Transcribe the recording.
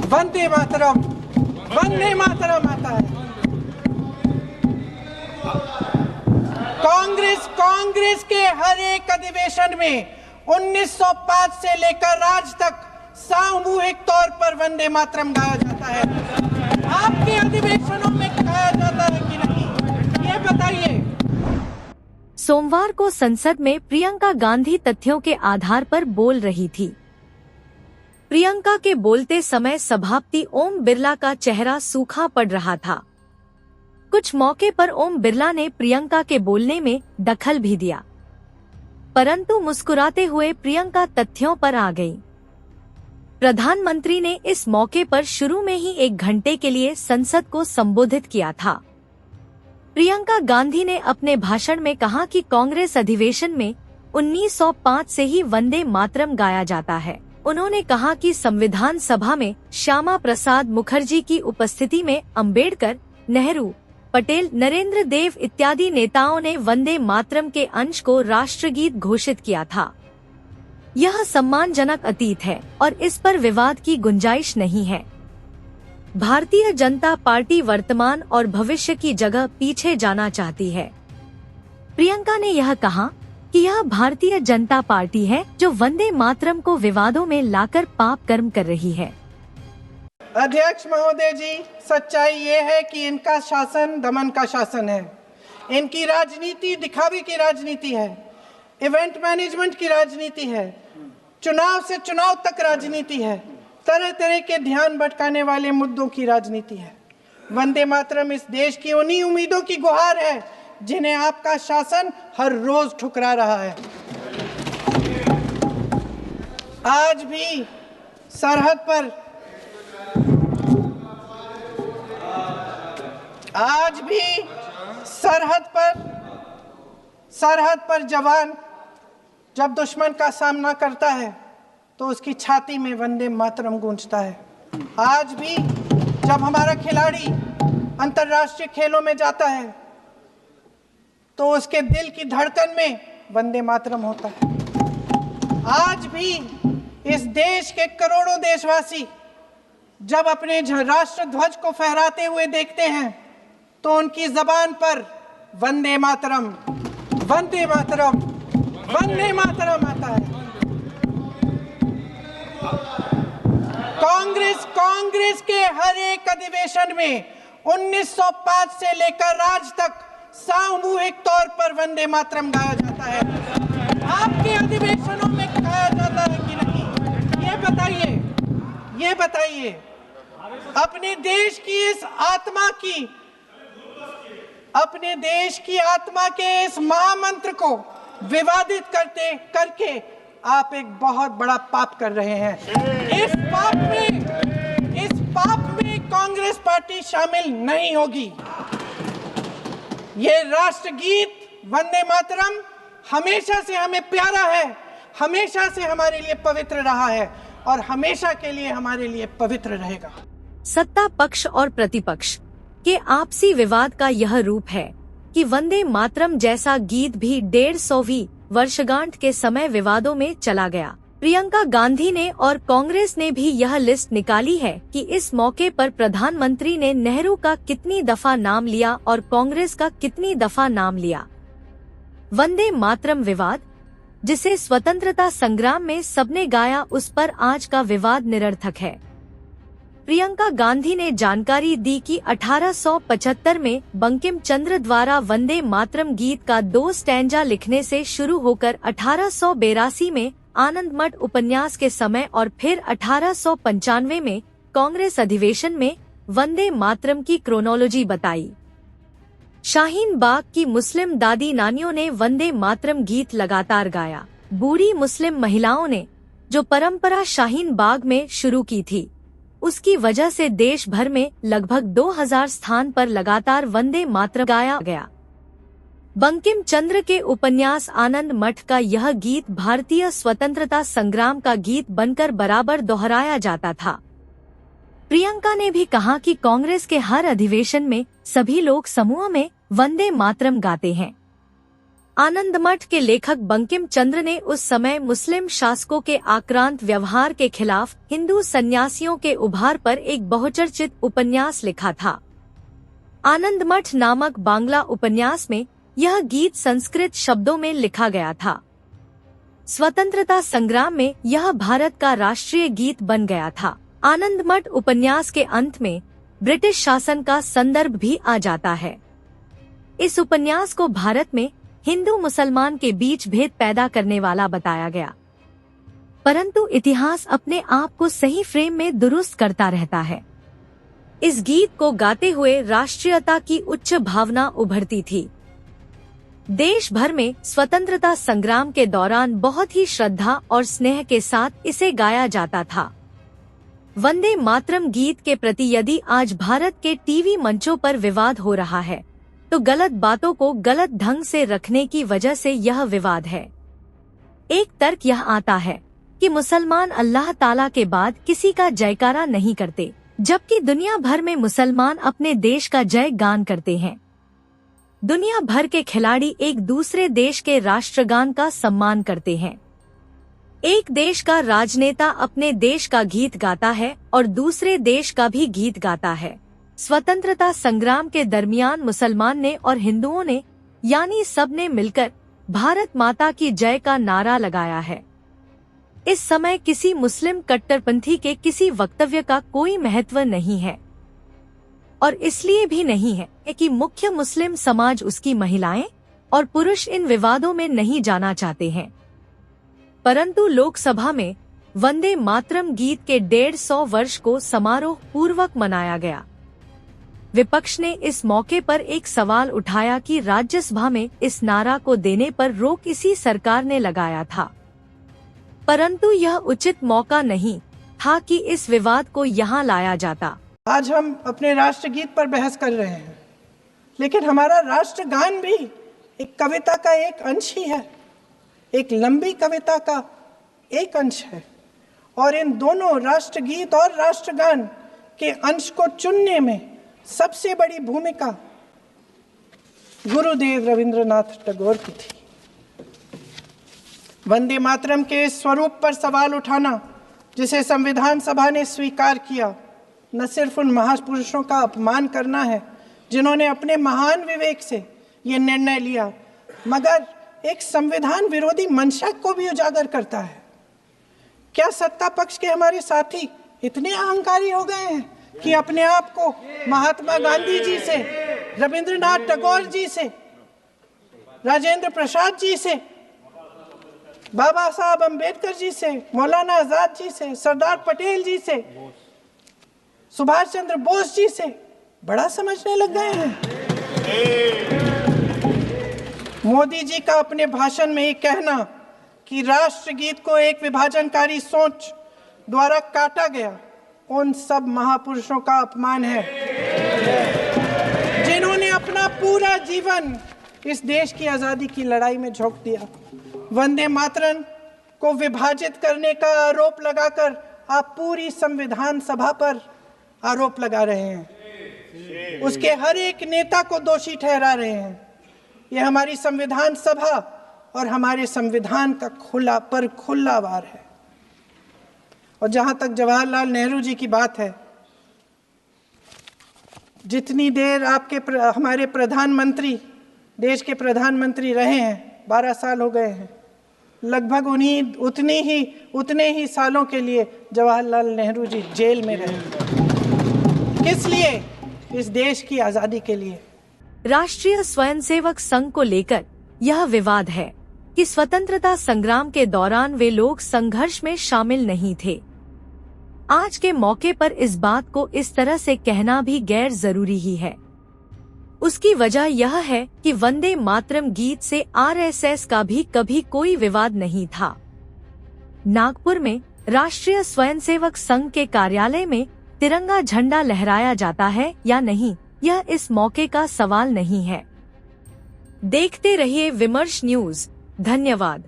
वंदे मातरम, वंदे मातरम आता है। कांग्रेस के हर एक अधिवेशन में 1905 से लेकर आज तक सामूहिक तौर पर वंदे मातरम गाया जाता है। आपके अधिवेशनों में गाया जाता है कि नहीं, ये बताइए। सोमवार को संसद में प्रियंका गांधी तथ्यों के आधार पर बोल रही थी। प्रियंका के बोलते समय सभापति ओम बिरला का चेहरा सूखा पड़ रहा था। कुछ मौके पर ओम बिरला ने प्रियंका के बोलने में दखल भी दिया, परंतु मुस्कुराते हुए प्रियंका तथ्यों पर आ गई। प्रधानमंत्री ने इस मौके पर शुरू में ही 1 घंटे के लिए संसद को संबोधित किया था। प्रियंका गांधी ने अपने भाषण में कहा कि कांग्रेस अधिवेशन में 1905 से ही वंदे मातरम गाया जाता है। उन्होंने कहा कि संविधान सभा में श्यामा प्रसाद मुखर्जी की उपस्थिति में अंबेडकर, नेहरू, पटेल, नरेंद्र देव इत्यादि नेताओं ने वंदे मातरम के अंश को राष्ट्रगीत घोषित किया था। यह सम्मानजनक अतीत है और इस पर विवाद की गुंजाइश नहीं है। भारतीय जनता पार्टी वर्तमान और भविष्य की जगह पीछे जाना चाहती है। प्रियंका ने यह कहा कि यह भारतीय जनता पार्टी है जो वंदे मातरम को विवादों में लाकर पाप कर्म कर रही है। अध्यक्ष महोदय जी, सच्चाई ये है कि इनका शासन दमन का शासन है। इनकी राजनीति दिखावे की राजनीति है, इवेंट मैनेजमेंट की राजनीति है, चुनाव से चुनाव तक राजनीति है, तरह तरह के ध्यान भटकाने वाले मुद्दों की राजनीति है। वंदे मातरम इस देश की उन्हीं उम्मीदों की गुहार है जिन्हें आपका शासन हर रोज ठुकरा रहा है। आज भी सरहद पर जवान जब दुश्मन का सामना करता है तो उसकी छाती में वंदे मातरम गूंजता है। आज भी जब हमारा खिलाड़ी अंतर्राष्ट्रीय खेलों में जाता है तो उसके दिल की धड़कन में वंदे मातरम होता है। आज भी इस देश के करोड़ों देशवासी जब अपने राष्ट्र ध्वज को फहराते हुए देखते हैं तो उनकी जबान पर वंदे मातरम, वंदे मातरम, वंदे मातरम आता है। कांग्रेस के हर एक अधिवेशन में 1905 से लेकर आज तक सामूहिक तौर पर वंदे मातरम गाया जाता है। आपके अधिवेशनों में गाया जाता है कि नहीं, ये बताइए। अपने देश की आत्मा के इस महामंत्र को विवादित करके आप एक बहुत बड़ा पाप कर रहे हैं। इस पाप में कांग्रेस पार्टी शामिल नहीं होगी। ये राष्ट्रगीत वंदे मातरम हमेशा से हमें प्यारा है, हमेशा से हमारे लिए पवित्र रहा है और हमेशा के लिए हमारे लिए पवित्र रहेगा। सत्ता पक्ष और प्रतिपक्ष के आपसी विवाद का यह रूप है कि वंदे मातरम जैसा गीत भी 150वीं वर्षगांठ के समय विवादों में चला गया। प्रियंका गांधी ने और कांग्रेस ने भी यह लिस्ट निकाली है कि इस मौके पर प्रधानमंत्री ने नेहरू का कितनी दफा नाम लिया और कांग्रेस का कितनी दफा नाम लिया। वंदे मातरम विवाद, जिसे स्वतंत्रता संग्राम में सबने गाया, उस पर आज का विवाद निरर्थक है। प्रियंका गांधी ने जानकारी दी कि 1875 में बंकिम चंद्र द्वारा वंदे मातरम गीत का 2 स्टैंजा लिखने से शुरू होकर 1882 में आनंद मठ उपन्यास के समय और फिर 1895 में कांग्रेस अधिवेशन में वंदे मातरम की क्रोनोलॉजी बताई। शाहीन बाग की मुस्लिम दादी नानियों ने वंदे मातरम गीत लगातार गाया। बूढ़ी मुस्लिम महिलाओं ने जो परंपरा शाहीन बाग में शुरू की थी, उसकी वजह से देश भर में लगभग 2000 स्थान पर लगातार वंदे मातरम गाया गया। बंकिम चंद्र के उपन्यास आनंद मठ का यह गीत भारतीय स्वतंत्रता संग्राम का गीत बनकर बराबर दोहराया जाता था। प्रियंका ने भी कहा कि कांग्रेस के हर अधिवेशन में सभी लोग समूह में वंदे मातरम गाते हैं। आनंदमठ के लेखक बंकिम चंद्र ने उस समय मुस्लिम शासकों के आक्रांत व्यवहार के खिलाफ हिंदू सन्यासियों के उभार पर एक बहुचर्चित उपन्यास लिखा था। आनंदमठ नामक बांग्ला उपन्यास में यह गीत संस्कृत शब्दों में लिखा गया था। स्वतंत्रता संग्राम में यह भारत का राष्ट्रीय गीत बन गया था। आनंदमठ उपन्यास के अंत में ब्रिटिश शासन का संदर्भ भी आ जाता है। इस उपन्यास को भारत में हिंदू मुसलमान के बीच भेद पैदा करने वाला बताया गया, परंतु इतिहास अपने आप को सही फ्रेम में दुरुस्त करता रहता है। इस गीत को गाते हुए राष्ट्रीयता की उच्च भावना उभरती थी। देश भर में स्वतंत्रता संग्राम के दौरान बहुत ही श्रद्धा और स्नेह के साथ इसे गाया जाता था। वंदे मातरम गीत के प्रति यदि आज भारत के टीवी मंचों पर विवाद हो रहा है, तो गलत बातों को गलत ढंग से रखने की वजह से यह विवाद है। एक तर्क यह आता है कि मुसलमान अल्लाह ताला के बाद किसी का जयकारा नहीं करते, जबकि दुनिया भर में मुसलमान अपने देश का जय गान करते हैं। दुनिया भर के खिलाड़ी एक दूसरे देश के राष्ट्रगान का सम्मान करते हैं। एक देश का राजनेता अपने देश का गीत गाता है और दूसरे देश का भी गीत गाता है। स्वतंत्रता संग्राम के दरमियान मुसलमान ने और हिंदुओं ने यानी सब ने मिलकर भारत माता की जय का नारा लगाया है। इस समय किसी मुस्लिम कट्टरपंथी के किसी वक्तव्य का कोई महत्व नहीं है, और इसलिए भी नहीं है कि मुख्य मुस्लिम समाज उसकी महिलाएं और पुरुष इन विवादों में नहीं जाना चाहते हैं। परंतु लोकसभा में वंदे मातरम गीत के 150 वर्ष को समारोह पूर्वक मनाया गया। विपक्ष ने इस मौके पर एक सवाल उठाया कि राज्यसभा में इस नारा को देने पर रोक इसी सरकार ने लगाया था, परंतु यह उचित मौका नहीं था कि इस विवाद को यहाँ लाया जाता। आज हम अपने राष्ट्रगीत पर बहस कर रहे हैं, लेकिन हमारा राष्ट्रगान भी एक कविता का एक अंश ही है, एक लंबी कविता का एक अंश है। और इन दोनों राष्ट्रगीत और राष्ट्रगान के अंश को चुनने में सबसे बड़ी भूमिका गुरुदेव रविंद्रनाथ टैगोर की थी। वंदे मातरम के स्वरूप पर सवाल उठाना, जिसे संविधान सभा ने स्वीकार किया, न सिर्फ उन महापुरुषों का अपमान करना है जिन्होंने अपने महान विवेक से ये निर्णय लिया, मगर एक संविधान विरोधी मंशा को भी उजागर करता है। क्या सत्ता पक्ष के हमारे साथी इतने अहंकारी हो गए हैं कि अपने आप को महात्मा गांधी जी से, रविंद्रनाथ टैगोर जी से, राजेंद्र प्रसाद जी से, बाबा साहब अम्बेडकर जी से, मौलाना आजाद जी से, सरदार पटेल जी से, सुभाष चंद्र बोस जी से बड़ा समझने लग गए हैं? मोदी जी का अपने भाषण में ही कहना कि राष्ट्रगीत को एक विभाजनकारी सोच द्वारा काटा गया, उन सब महापुरुषों का अपमान है जिन्होंने अपना पूरा जीवन इस देश की आजादी की लड़ाई में झोंक दिया। वंदे मातरम को विभाजित करने का आरोप लगाकर आप पूरी संविधान सभा पर आरोप लगा रहे हैं, उसके हर एक नेता को दोषी ठहरा रहे हैं। यह हमारी संविधान सभा और हमारे संविधान का खुला वार है। और जहां तक जवाहरलाल नेहरू जी की बात है, जितनी देर हमारे प्रधानमंत्री देश के प्रधानमंत्री रहे हैं, 12 साल हो गए हैं, लगभग उतने ही सालों के लिए जवाहरलाल नेहरू जी जेल में रहे। किस लिए? इस देश की आजादी के लिए। राष्ट्रीय स्वयंसेवक संघ को लेकर यह विवाद है कि स्वतंत्रता संग्राम के दौरान वे लोग संघर्ष में शामिल नहीं थे। आज के मौके पर इस बात को इस तरह से कहना भी गैर जरूरी ही है। उसकी वजह यह है कि वंदे मातरम गीत से आरएसएस का भी कभी कोई विवाद नहीं था। नागपुर में राष्ट्रीय स्वयंसेवक संघ के कार्यालय में तिरंगा झंडा लहराया जाता है या नहीं, यह इस मौके का सवाल नहीं है। देखते रहिए विमर्श न्यूज। धन्यवाद।